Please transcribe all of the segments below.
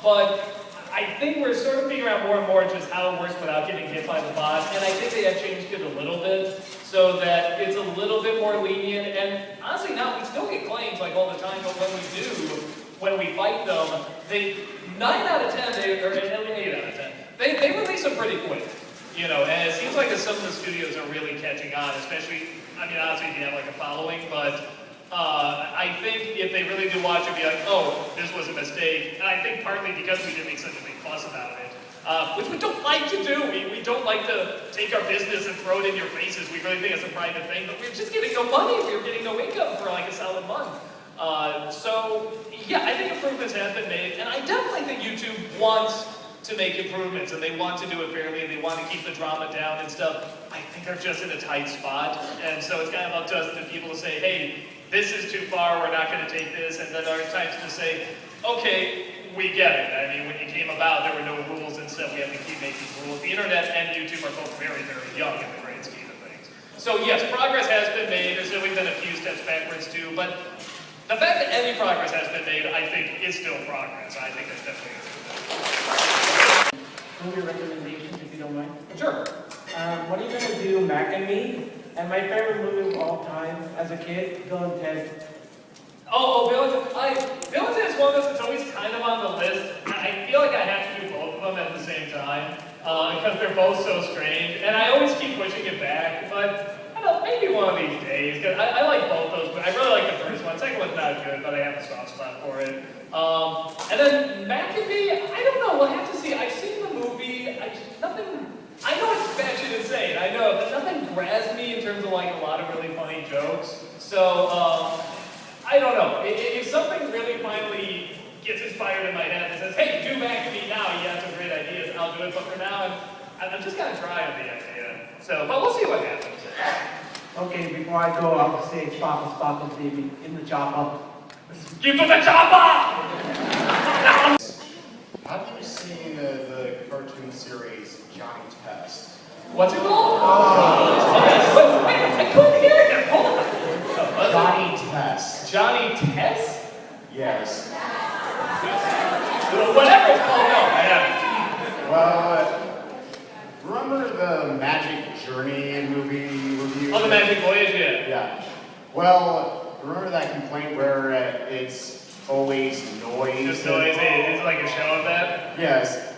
But I think we're sort of figuring out more and more just how it works without getting hit by the bot, and I think they have changed it a little bit so that it's a little bit more lenient. And honestly, now we still get claims like all the time, but when we fight them, they 9 out of 10, or 8 out of 10, they release them pretty quick. You know, and it seems like some of the studios are really catching on, especially, I mean, honestly, if you have like a following, but I think if they really do watch it, be like, oh, this was a mistake. And I think partly because we didn't make such a big fuss about it, which we don't like to do. We don't like to take our business and throw it in your faces. We really think it's a private thing, but we're just getting no money. We're getting no income for like a solid month. So, yeah, I think improvements have been made, and I definitely think YouTube wants to make improvements, and they want to do it fairly, and they want to keep the drama down and stuff. I think they're just in a tight spot, and so it's kind of up to us, the people, to say, hey, this is too far, we're not going to take this, and then there are times to say, okay, we get it. I mean, when it came about, there were no rules and stuff, we have to keep making rules. The internet and YouTube are both very, very young in the grand scheme of things. So yes, progress has been made, there's always been a few steps backwards too, but the fact that any progress has been made, I think, is still progress. I think that's definitely a good thing. Movie recommendations, if you don't mind. Sure. What are you gonna do, Mac and Me? And my favorite movie of all time, as a kid, Bill and Ted. Bill and Ted is one of those that's always kind of on the list. I feel like I have to do both of them at the same time, because they're both so strange, and I always keep pushing it back, but I don't know, maybe one of these days, because I like both those, but I really like the first one. Second one's not good, but I have a soft spot for it. And then Mac and Me, I don't know, we'll have to see. I've seen the movie, I know it's batshit insane, I know, but nothing grabs me in terms of like a lot of really funny jokes. So, I don't know. If something really finally gets inspired in my head and says, hey, do Mac and Me now, you have some great ideas, I'll do it, but for now, I'm just gonna try on the idea. So, but we'll see what happens. Okay, before I go, I'll say Sparkle, Sparkle, baby, in the chopper. Get to the chopper! Have you seen the cartoon series Johnny Test? What's it called? Wait, I couldn't hear it. Hold on. Johnny Test. Johnny Test? Yes. Whatever it's called, no, I haven't. Well, remember the Magic Journey movie review? Oh, the Magic Voyage, yeah. Yeah. Well, remember that complaint where it's always noise? Just noise, it's like a show of that? Yes.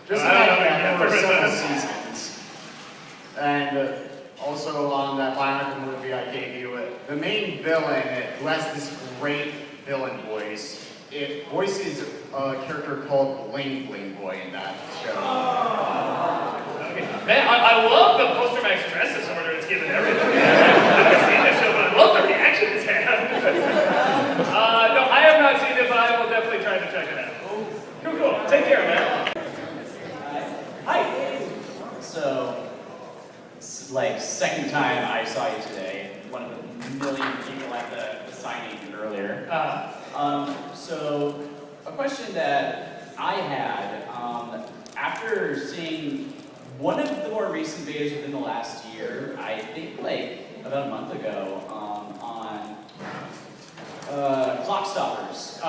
Just imagine that for several seasons. And also on that Bionicle movie I gave you, the main villain, who has this great villain voice, it voices a character called Bling Bling Boy in that show. Okay. Man, I love the post-traumatic stress disorder it's given everything. I've never seen this show, but I love the reaction it's had. No, I have not seen it, but I will definitely try to check it out. Cool. Take care, man. Hi. So, like, second time I saw you today, one of the million people at the signing earlier. So, a question that I had, after seeing one of the more recent videos within the last year, I think like about a month ago, on clock stoppers.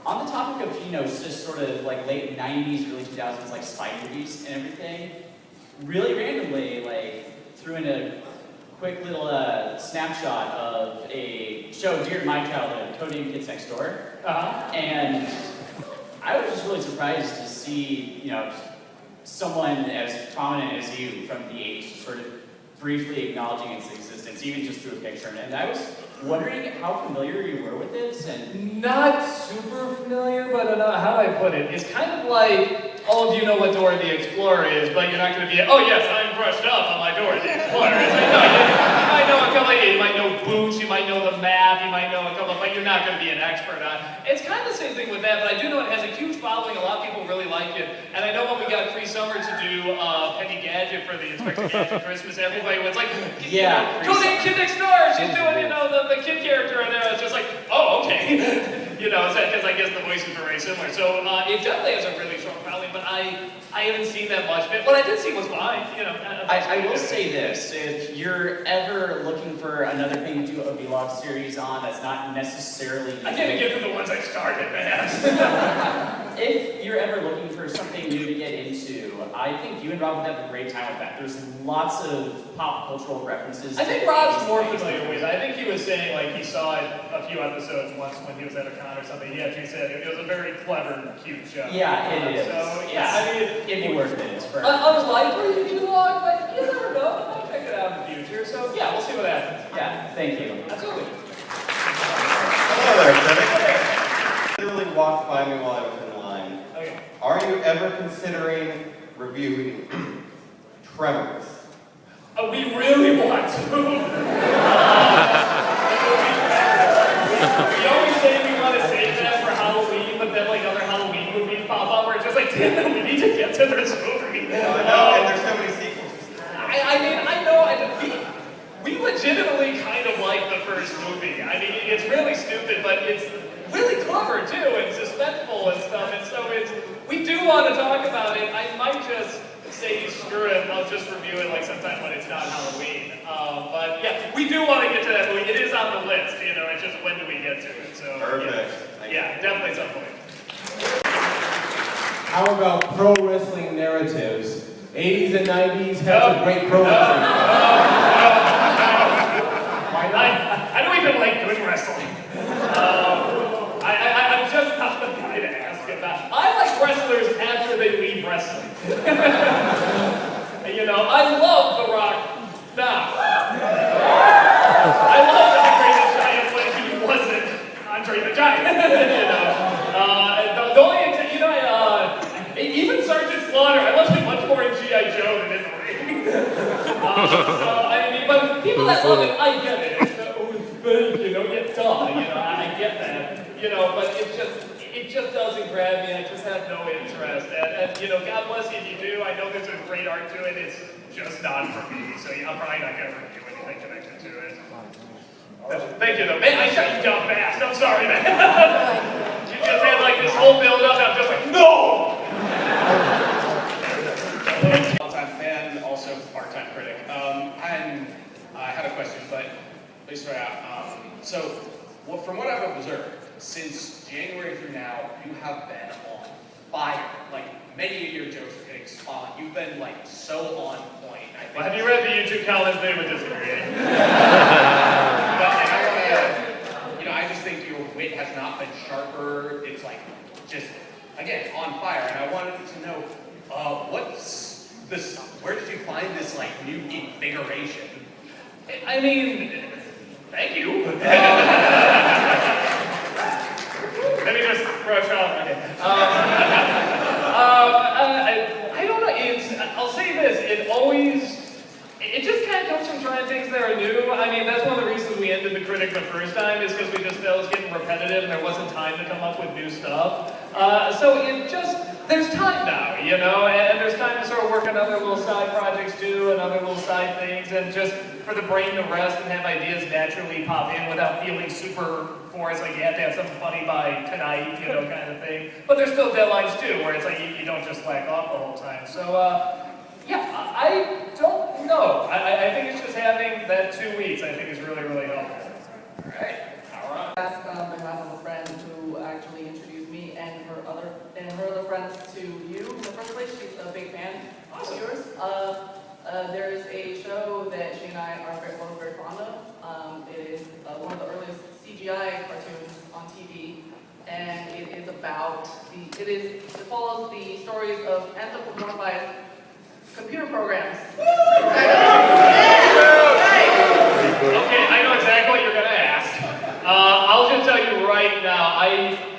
On the topic of, just sort of like late 90s, early 2000s, like spy movies and everything, really randomly, like, threw in a quick little snapshot of a show dear to my childhood, Codename Kids Next Door. And I was just really surprised to see, someone as prominent as you from the age sort of briefly acknowledging its existence, even just through a picture. And I was wondering how familiar you were with it, and not super familiar, but how do I put it? It's kind of like all of you know what Dora the Explorer is, but you're not going to be, oh yes, I'm brushed up on my Dora the Explorer. It's like, no, you might know a couple, you might know boots, you might know the map, you might know a couple, but you're not going to be an expert on it. It's kind of the same thing with that, but I do know it has a huge following, a lot of people really like it, and I know when we got free summer to do Penny Gadget for the Inspector Gadget Christmas, everybody was like, yeah, Codename Kid Next Door, she's doing, the kid character in there. It's just like, oh, okay. you know, because I guess the voices are very similar. So it definitely has a really strong following, but I haven't seen that much of it. What I did see was fine, you know. I will say this, if you're ever looking for another thing to do a vlog series on that's not necessarily... I can't get to the ones I started, man. If you're ever looking for something new to get into, I think you and Rob would have a great time with that. There's lots of pop cultural references. I think Rob's more familiar with it. I think he was saying, like, he saw it a few episodes once when he was at a con or something. He actually said it was a very clever, cute show. Yeah, it is. So, yeah, I mean... It'd be worth it. It's for Unlikely to vlog, but you never know. I might check it out in the future. So, yeah, we'll see what happens. Yeah, thank you. Absolutely. Hello there, critic. Literally walked by me while I was in line. Okay. Are you ever considering reviewing Tremors? We really want to. We always say we want to save that for Halloween, but then like other Halloween movies pop up where it's just like, damn it, we need to get to this movie. I know, and there's so many sequels. I mean, I know, we legitimately kind of like the first movie. I mean, it's really stupid, but it's really clever too, and suspenseful and stuff, and so we do want to talk about it. I might just say, screw it, I'll just review it like sometime when it's not Halloween. But yeah, we do want to get to that movie. It is on the list, you know, it's just when do we get to it. So Perfect. yeah, definitely some point. How about pro wrestling narratives? 80s and 90s had some great pro wrestling. Why not? I don't even like good wrestling. I'm just not the guy to ask about. I like wrestlers after they leave wrestling. You know, I love The Rock now. I love Andre the Giant when he wasn't Andre the Giant. You know, the only, you know, even Sergeant Slaughter, I loved him much more in G.I. Joe than in the ring. So, I mean, but people that love it, I get it. Oh, it's fake, you know, yeah, duh, you know, I get that. You know, but it just doesn't grab me. I just have no interest. And you know, God bless you if you do. I know there's a great art to it. It's just not for me. So yeah, I'm probably not going to review anything connected to it. Thank you, though. Man, I shut you down fast. I'm sorry, man. You just had like this whole build-up. I'm just like, no! Long-time fan, also part-time critic. And I had a question, but please start out. From what I've observed, since January through now, you have been on fire. Like, many of your jokes are getting spawned. You've been, like, so on point. I think. Well, have you read the YouTube comments? They would disagree. I just think your wit has not been sharper. It's, like, just, again, on fire. And I wanted to know, what's this, where did you find this, like, new invigoration? I mean, thank you. Let me just brush off. Okay. I don't know. I'll say this. It just kind of comes from trying things that are new. I mean, that's one of the reasons we ended the critic the first time is because we just felt it was getting repetitive and there wasn't time to come up with new stuff. So there's time now, you know, and there's time to sort of work on other little side projects too and other little side things and just for the brain to rest and have ideas naturally pop in without feeling super forced, like you have to have something funny by tonight, you know, kind of thing. But there's still deadlines too, where it's like you don't just slack off the whole time. So, yeah, I don't know. I think it's just having that 2 weeks, I think is really, really helpful. All right, all right. Ask on behalf of a friend who actually introduced me and her other friends to you in the first place. She's a big fan of yours. There's a show that she and I are both very fond of. It is one of the earliest CGI cartoons on TV, and it is about it follows the stories of anthropomorphized computer programs. Okay, I know exactly what you're going to ask. I'll just tell you right now,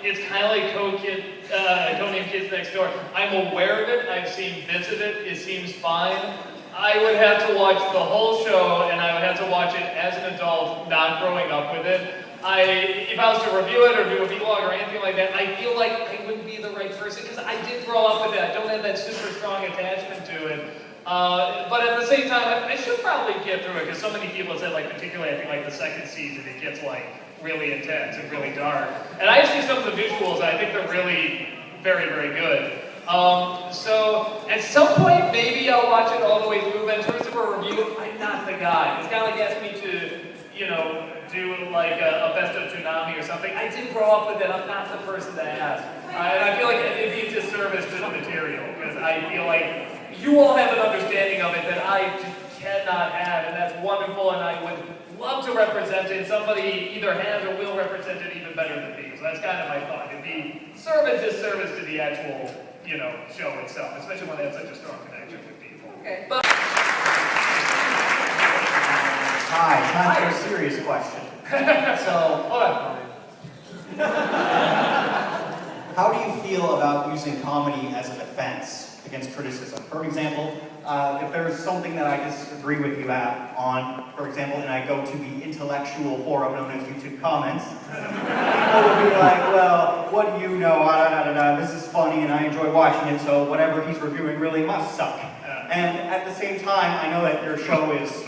it's kind of like Codename Kids Next Door. I'm aware of it, I've seen bits of it, it seems fine. I would have to watch the whole show, and I would have to watch it as an adult, not growing up with it. If I was to review it or do a vlog or anything like that, I feel like I wouldn't be the right person, because I did grow up with it. I don't have that super strong attachment to it. But at the same time, I should probably get through it, because so many people have said, like, particularly I think like the second season, it gets like really intense and really dark. And I see some of the visuals, and I think they're really very, very good. So at some point, maybe I'll watch it all the way through, but in terms of a review, I'm not the guy. It's kind of like asking me to, you know, do like a best of Tsunami or something. I did grow up with it, I'm not the person to ask. And I feel like it'd be a disservice to the material, because I feel like you all have an understanding of it that I just cannot have, and that's wonderful, and I would love to represent it. Somebody either has or will represent it even better than me. So that's kind of my thought. It'd be serve a disservice to the actual, you know, show itself, especially when they have such a strong connection with people. Okay. Hi, time for a serious question. So, Hold on. how do you feel about using comedy as a defense against criticism? For example, if there's something that I disagree with you on, for example, and I go to the intellectual forum known as YouTube comments, people will be like, well, what do you know? This is funny and I enjoy watching it, so whatever he's reviewing really must suck. And at the same time, I know that your show is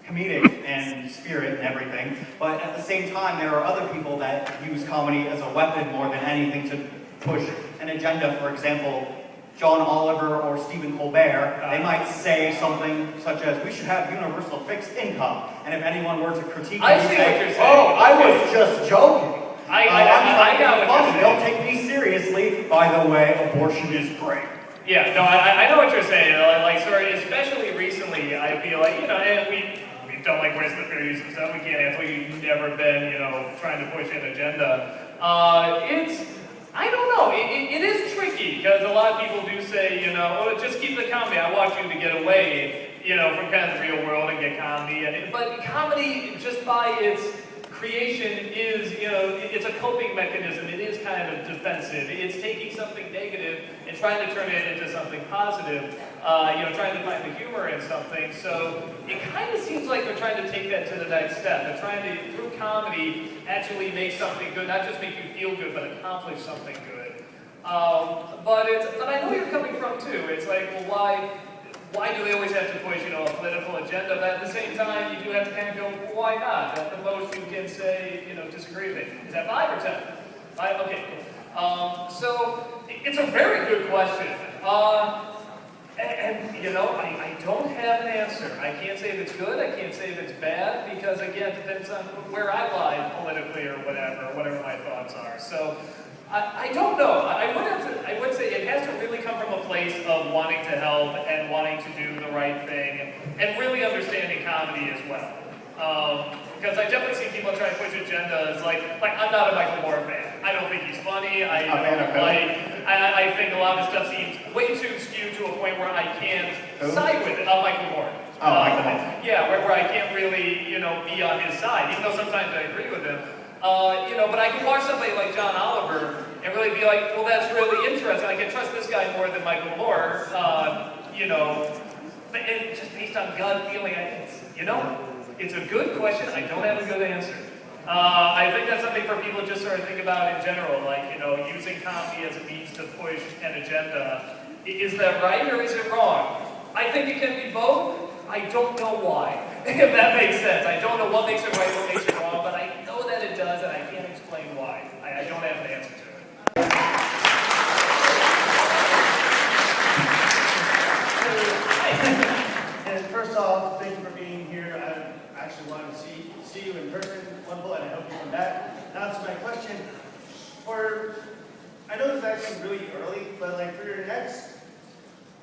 comedic and spirit and everything, but at the same time, there are other people that use comedy as a weapon more than anything to push an agenda. For example, John Oliver or Stephen Colbert, they might say something such as, we should have universal fixed income. And if anyone were to critique it, I you'd see say, what you're saying. oh, I was just joking. I I'm got what funny. you're Don't take me seriously. By the way, abortion is great. Yeah, no, I know what you're saying. Like, sorry, especially recently, I feel like, you know, and we don't like waste the fair use of stuff. We can't answer. You've never been, you know, trying to push an agenda. I don't know. It is tricky because a lot of people do say, you know, oh, just keep the comedy. I want you to get away, you know, from kind of the real world and get comedy. But comedy, just by its creation, is, you know, it's a coping mechanism. It is kind of defensive. It's taking something negative and trying to turn it into something positive. You know, trying to find the humor in something. So it kind of seems like they're trying to take that to the next step. They're trying to, through comedy, actually make something good, not just make you feel good, but accomplish something good. But I know where you're coming from too. It's like, well, why do they always have to push, you know, a political agenda? But at the same time, you do have to kind of go, well, why not? At the most, you can say, you know, disagree with it. Is that 5 or 10? 5? Okay, cool. So it's a very good question. And you know, I don't have an answer. I can't say if it's good, I can't say if it's bad, because again, it depends on where I lie politically or whatever my thoughts are. So I don't know. I would say it has to really come from a place of wanting to help and wanting to do the right thing and really understanding comedy as well. Because I definitely see people try to push agendas like I'm not a Michael Moore fan. I don't think he's funny. I think a lot of his stuff seems way too skewed to a point where I can't side with it. Michael Moore. Michael Moore. Yeah, where I can't really, you know, be on his side, even though sometimes I agree with him. You know, but I can watch somebody like John Oliver and really be like, well, that's really interesting. I can trust this guy more than Michael Moore. You know, and just based on gut feeling, you know, it's a good question. I don't have a good answer. I think that's something for people to just sort of think about in general, like, you know, using comedy as a means to push an agenda. Is that right or is it wrong? I think it can be both. I don't know why, if that makes sense. I don't know what makes it right, what makes it wrong, but I know that it does, and I can't explain why. I don't have an answer to it. And first off, thank you for being here. I actually wanted to see you in person, wonderful, and I hope you come back. Now to my question. I know this is actually really early, but like for your next,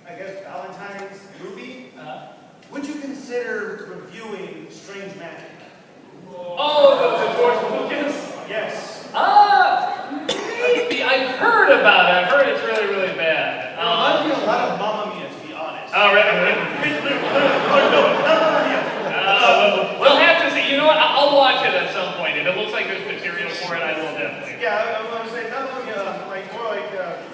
I guess, Valentine's movie, would you consider reviewing Strange Magic? Oh, the George Lucas? Yes. Maybe. I've heard about it. I've heard it's really, really bad. It reminds me a lot of Mamma Mia, to be honest. Oh, really? We'll have to see. You know what? I'll watch it at some point. If it looks like there's material for it, I will definitely. Yeah, I was going to say, not Mamma Mia, like more like,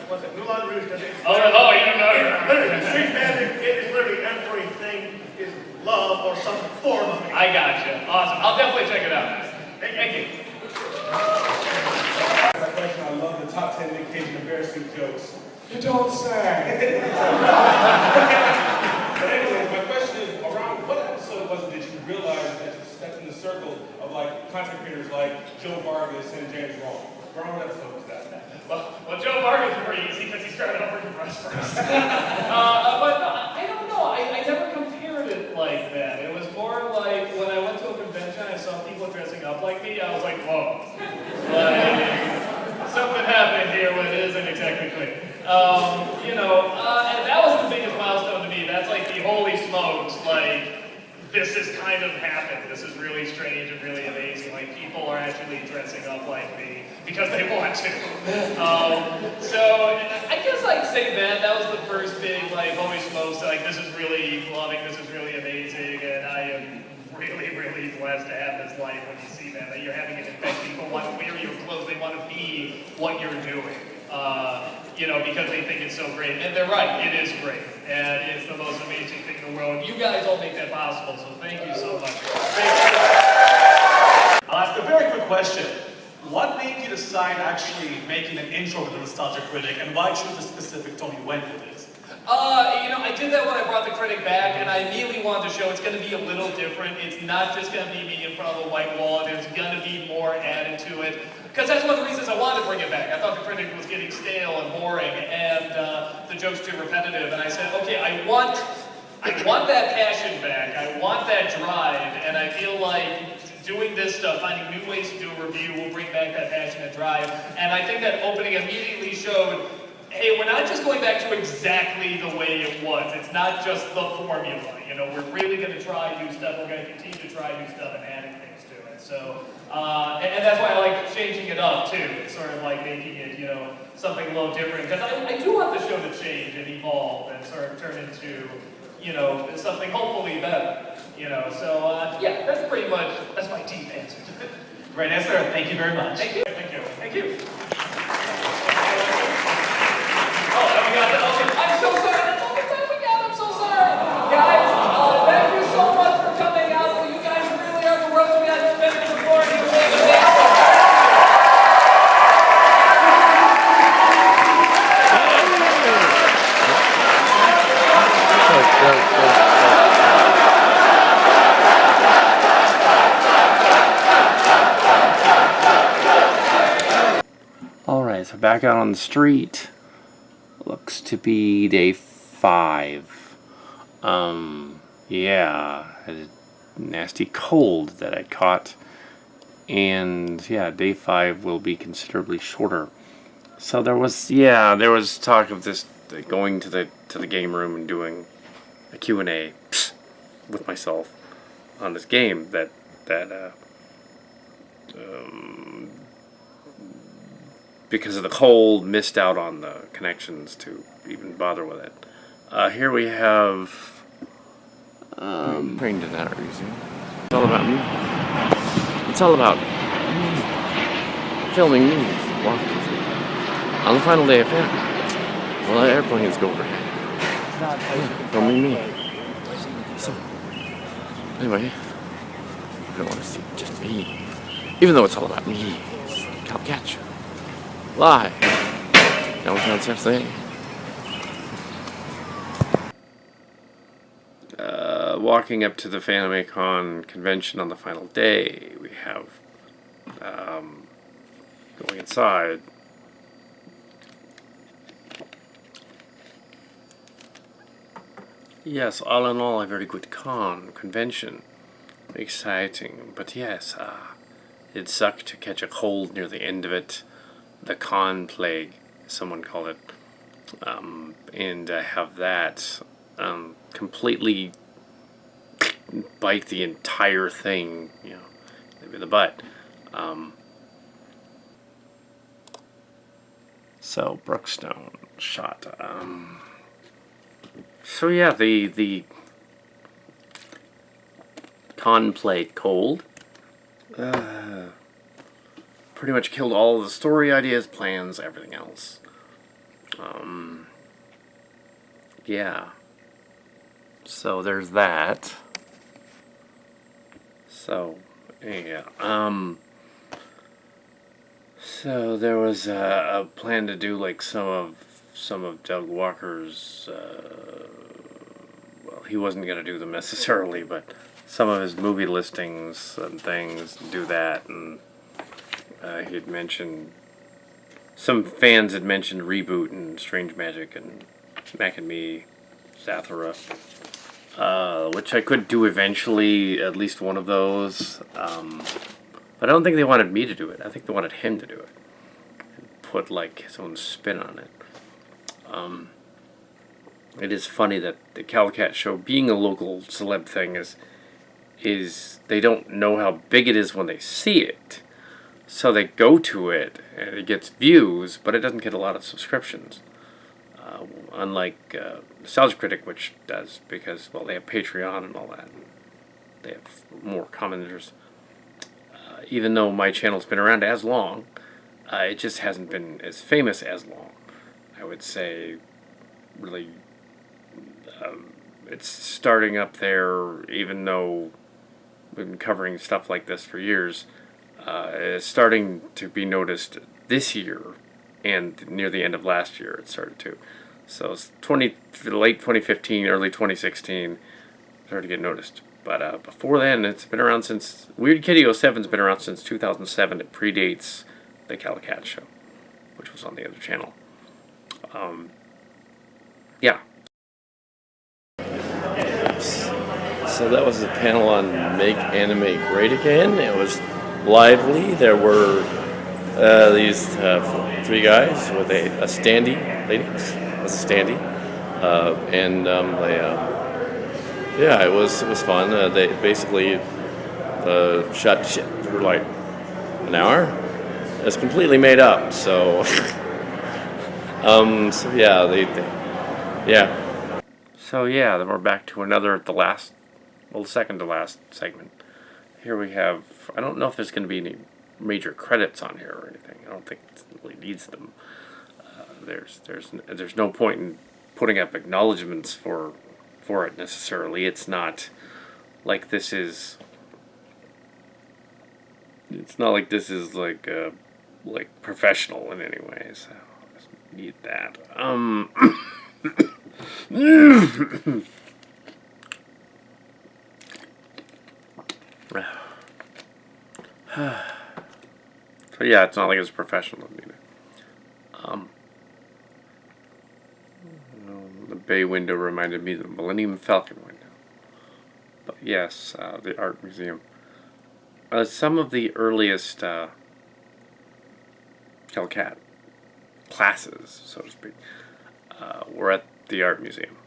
what's it, Moulin Rouge, because it's... Oh, you don't know. Literally, Strange Magic, it is literally everything is love or some form of it. I gotcha. Awesome. I'll definitely check it out. Thank you. My question, I love the top 10 Nick Cage embarrassing jokes. You don't say. But anyway, my question is, around what episode was it that you realized that you stepped in the circle of like content creators like Joe Vargas and James Wrong? Grown-up folks that. Well, Joe Vargas is pretty easy because he started off with press first. But no, I don't know. I never compared it like that. It was more like when I went to a convention, I saw people dressing up like me. I was like, whoa, like something happened here, but it isn't exactly clear. And that was the biggest milestone to me. That's like the holy smokes, like. This has kind of happened. This is really strange and really amazing. Like, people are actually dressing up like me because they want to. So I guess I'd say that was the first big, like, holy smokes, like, this is really loving, this is really amazing, and I am really, really blessed to have this life when you see that you're having it affect people want to wear your clothes, they want to be what you're doing. Because they think it's so great. And they're right, it is great. And it's the most amazing thing in the world. You guys all make that possible, so thank you so much. I'll ask a very quick question. What made you decide actually making an intro with the Nostalgia Critic, and why choose a specific Tony Wen for this? I did that when I brought the critic back, and I immediately wanted to show it's going to be a little different. It's not just going to be me in front of a white wall. There's going to be more added to it. Because that's one of the reasons I wanted to bring it back. I thought the critic was getting stale and boring, and the jokes too repetitive. And I said, okay, I want that passion back. I want that drive, and I feel like doing this stuff, finding new ways to do a review will bring back that passion and drive. And I think that opening immediately showed, hey, we're not just going back to exactly the way it was. It's not just the formula. We're really going to try new stuff. We're going to continue to try new stuff and adding things to it. So, and that's why I like changing it up too. It's sort of like making it, something a little different. Because I do want the show to change and evolve and sort of turn into, something hopefully better. So yeah, that's my deep answer to it. Great answer. Thank you very much. Thank you. Thank you. Thank you. I'm so sorry. That's all the time we got. I'm so sorry. Guys, thank you so much for coming out. You guys really are the world. We had tremendous support. You were amazing. Alright, so back out on the street. Looks to be day 5. Yeah, had a nasty cold that I caught. And yeah, day 5 will be considerably shorter. So there was talk of this going to the game room and doing a Q&A with myself on this game that because of the cold, missed out on the connections to even bother with it. Here we have praying to that reason. It's all about me. It's all about me. Filming me. Walking through. On the final day of Fanime. Well, the airplanes go overhead. Filming me. So, anyway, I don't want to see just me. Even though it's all about me. I'll catch you. Lie. That was not such thing. Walking up to the Fanime Con convention on the final day, we have going inside. Yes, all in all, a very good convention. Exciting, but yes, it sucked to catch a cold near the end of it. The con plague, someone called it, and have that completely bite the entire thing, maybe the butt. So Brookstone shot. So yeah, the con plague cold. Pretty much killed all of the story ideas, plans, everything else. Yeah. So there's that. So, yeah. So there was a plan to do like some of Doug Walker's. Well, he wasn't gonna do them necessarily, but some of his movie listings and things do that, and he'd mentioned, some fans had mentioned Reboot and Strange Magic and Mac and Me, Zathura, which I could do eventually, at least one of those, but I don't think they wanted me to do it. I think they wanted him to do it, and put like his own spin on it. It is funny that the Calicat show, being a local celeb thing, is they don't know how big it is when they see it. So they go to it, and it gets views, but it doesn't get a lot of subscriptions. Unlike Nostalgia Critic, which does, because, well, they have Patreon and all that. They have more commenters. Even though my channel's been around as long, it just hasn't been as famous as long. I would say, really, it's starting up there, even though we've been covering stuff like this for years. It's starting to be noticed this year, and near the end of last year it started to. So it's late 2015, early 2016, started to get noticed. But before then, it's been around since, Weird Kitty 07's been around since 2007. It predates the Calicat show, which was on the other channel. Yeah. So that was the panel on Make Anime Great Again. It was lively. There were these three guys with a standee, lady, was a standee, and yeah, it was fun. They basically shot shit for like an hour. It's completely made up. So, so yeah, yeah. So yeah, then we're back to the second to last segment. Here we have, I don't know if there's going to be any major credits on here or anything. I don't think it really needs them. There's no point in putting up acknowledgments for it necessarily. It's not like this is. It's not like this is like professional in any way. So I just need that. So yeah, it's not like it's professional either. The bay window reminded me of the Millennium Falcon window. But yes, the art museum. Some of the earliest Calicat classes, so to speak, were at the art museum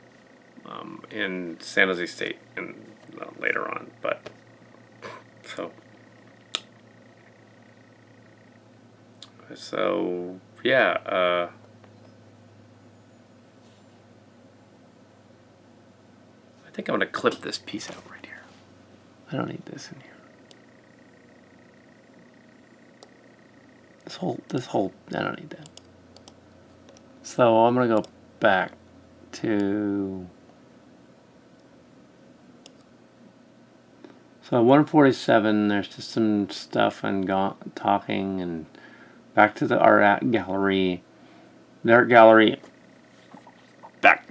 in San Jose State, and later on. But so yeah. I think I'm going to clip this piece out right here. I don't need this in here. This whole, I don't need that. So I'm going to go back to, so 147, there's just some stuff and talking, and back to the art gallery. The art gallery, back.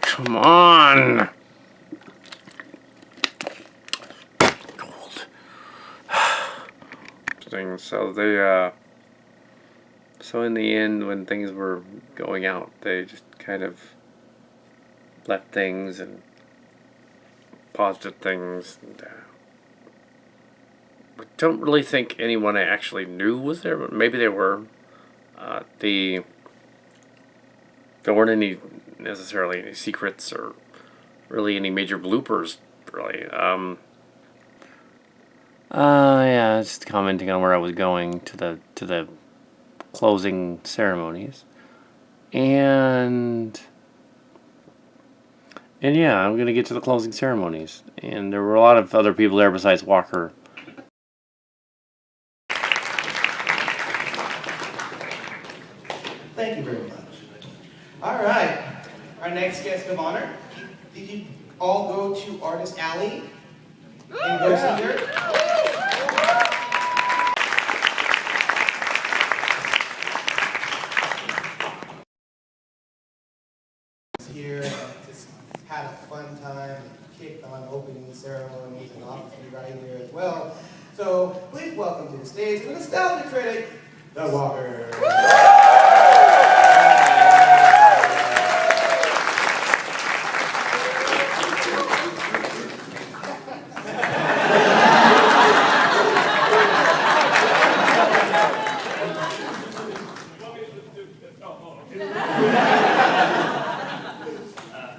Come on. Cold. So they, so in the end, when things were going out, they just kind of left things and paused at things. And, I don't really think anyone I actually knew was there, but maybe they were. There weren't any necessarily any secrets or really any major bloopers, really. Yeah, just commenting on where I was going to the closing ceremonies, and yeah, I'm gonna get to the closing ceremonies, and there were a lot of other people there besides Walker. Thank you very much. All right, our next guest of honor. Did you all go to Artist Alley and go see her? well. So please welcome to the stage the nostalgia critic, The Walker.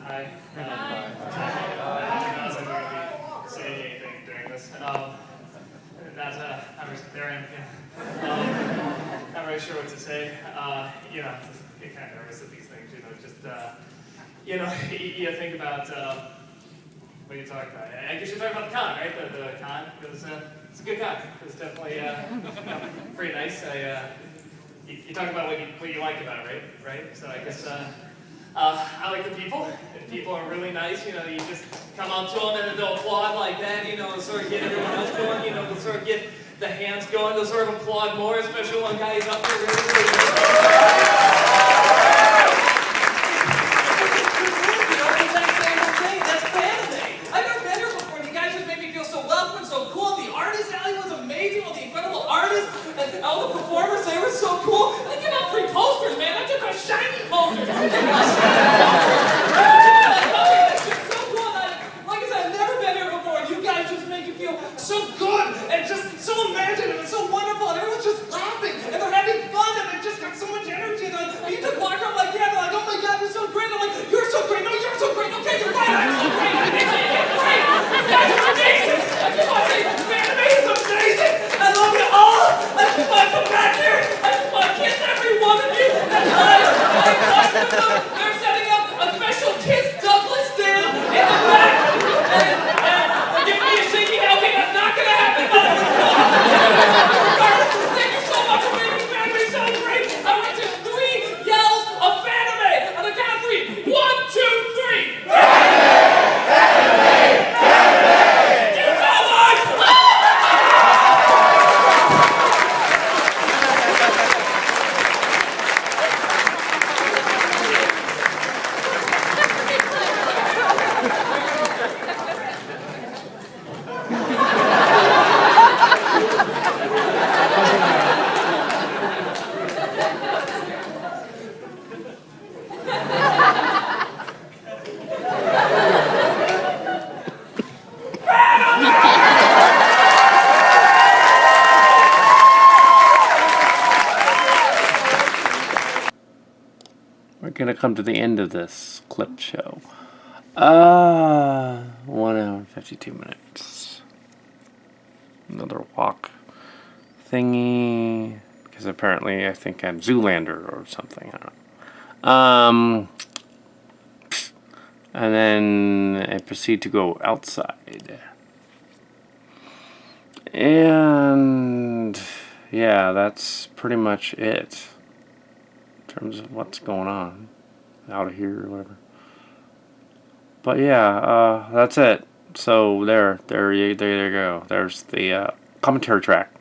Hi. I wasn't going to be saying anything during this. Not really sure what to say. You know, I get kind of nervous at these things. You know, you think about what are you talking about? I guess you're talking about the con, right? The con, because it's a good con. It's definitely pretty nice. You talk about what you like about it, right? So I guess I like the people. The people are really nice. You know, you just come up to them and they'll applaud like that. You know, and sort of get everyone else going. You know, they'll sort of get the hands going. They'll sort of applaud more, especially one guy is up there really. That's Fanime. I've never been here before. The guys just made me feel so welcome and so cool. The artist alley was amazing. All the incredible artists and all the performers, they were so cool. They give out free posters, man. I took out shiny posters. That's just so cool. Like I said, I've never been here before. You guys just make me feel so good and just so imaginative and so wonderful. And everyone's just laughing and they're having fun and they just got so much energy. And you just walk around like, yeah, they're like, oh my God, you're so great. I'm like, you're so great. No, you're so great. Okay, you're right. I'm so great. I'm great. You guys are amazing. I just want to say, Fanime is amazing. I love you all. I just want to come back here. I just want to kiss every one of you. That's why I talked to them. They're setting up a special Kiss Douglas stand in the back. And give me a shaky now. Okay, that's not going to happen. Regardless, thank you so much for making Fanime so great. I want to 3 yells of Fanime on the count of 3. 1, 2, 3. Thank you so much. We're gonna come to the end of this clip show. 1 hour and 52 minutes. Another walk thingy. Because apparently I think I'm Zoolander or something. I don't know. And then I proceed to go outside. And yeah, that's pretty much it. In terms of what's going on out of here or whatever. But yeah, that's it. So there you go. There's the commentary track.